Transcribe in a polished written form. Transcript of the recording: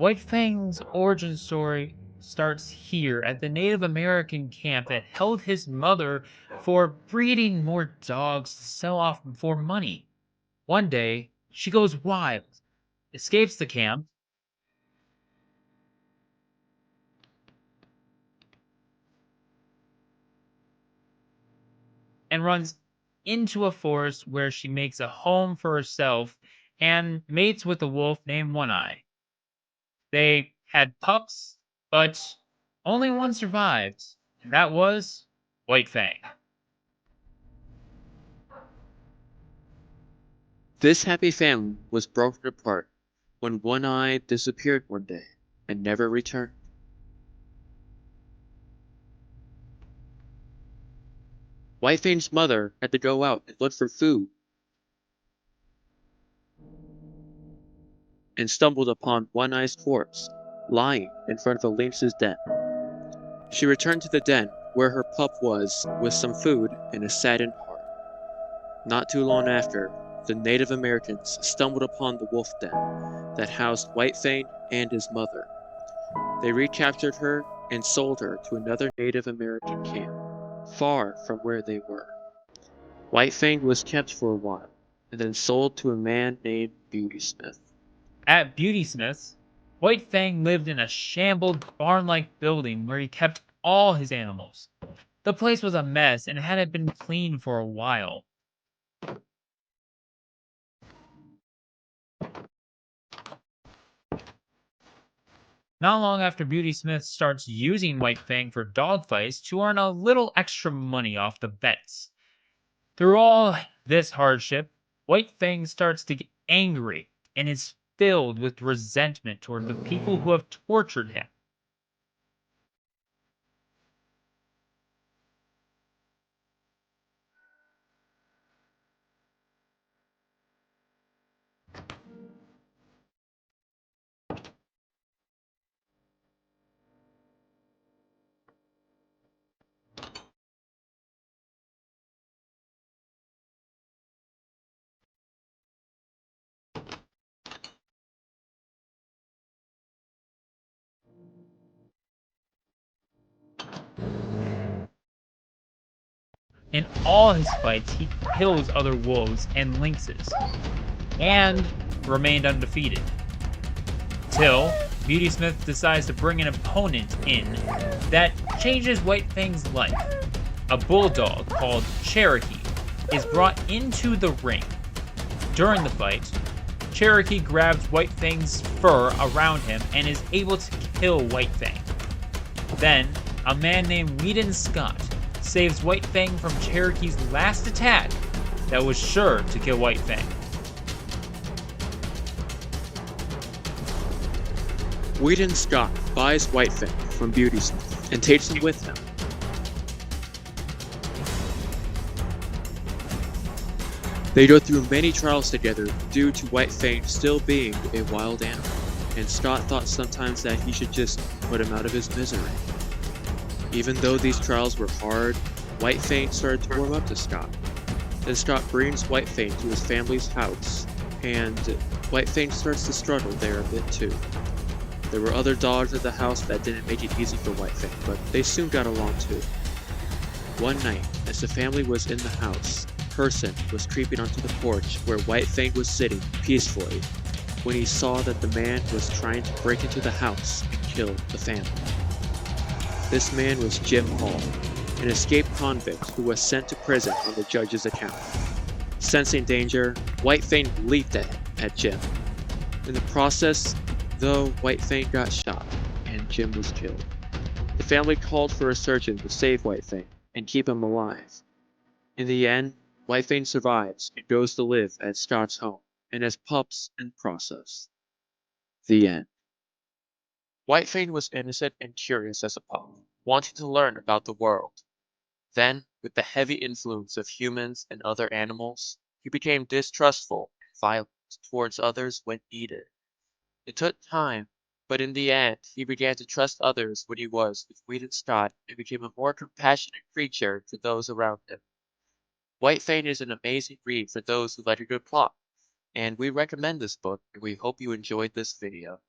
White Fang's origin story starts here at the Native American camp that held his mother for breeding more dogs to sell off for money. One day, she goes wild, escapes the camp, and runs into a forest where she makes a home for herself and mates with a wolf named One Eye. They had pups, but only one survived, and that was White Fang. This happy family was broken apart when One Eye disappeared one day and never returned. Whitefang's mother had to go out and look for food and stumbled upon One Eye's corpse lying in front of a lynx's den. She returned to the den where her pup was with some food and a saddened heart. Not too long after, the Native Americans stumbled upon the wolf den that housed Whitefang and his mother. They recaptured her and sold her to another Native American camp, far from where they were. Whitefang was kept for a while, and then sold to a man named Beautysmith. At Beauty Smith's, White Fang lived in a shambled barn-like building where he kept all his animals. The place was a mess and hadn't been cleaned for a while. Not long after Beauty Smith starts using White Fang for dog fights to earn a little extra money off the vets. Through all this hardship, White Fang starts to get angry and is filled with resentment toward the people who have tortured him. In all his fights, he kills other wolves and lynxes, and remained undefeated. Till Beauty Smith decides to bring an opponent in that changes White Fang's life. A bulldog called Cherokee is brought into the ring. During the fight, Cherokee grabs White Fang's fur around him and is able to kill White Fang. Then, a man named Weedon Scott saves White Fang from Cherokee's last attack that was sure to kill White Fang. Weedon Scott buys Whitefang from Beautysmith and takes him with him. They go through many trials together due to Whitefang still being a wild animal, and Scott thought sometimes that he should just put him out of his misery. Even though these trials were hard, Whitefang started to warm up to Scott. Then Scott brings Whitefang to his family's house, and Whitefang starts to struggle there a bit too. There were other dogs at the house that didn't make it easy for Whitefang, but they soon got along too. One night, as the family was in the house, Person was creeping onto the porch where Whitefang was sitting peacefully when he saw that the man was trying to break into the house and kill the family. This man was Jim Hall, an escaped convict who was sent to prison on the judge's account. Sensing danger, Whitefang leaped at Jim. In the process, though, Whitefang got shot, and Jim was killed. The family called for a surgeon to save Whitefang and keep him alive. In the end, Whitefang survives and goes to live at Scott's home, and has pups in process. The end. Whitefang was innocent and curious as a pup, wanting to learn about the world. Then, with the heavy influence of humans and other animals, he became distrustful and violent towards others when needed. It took time, but in the end, he began to trust others when he was with Weedon Scott and became a more compassionate creature to those around him. Whitefang is an amazing read for those who like a good plot, and we recommend this book, and we hope you enjoyed this video.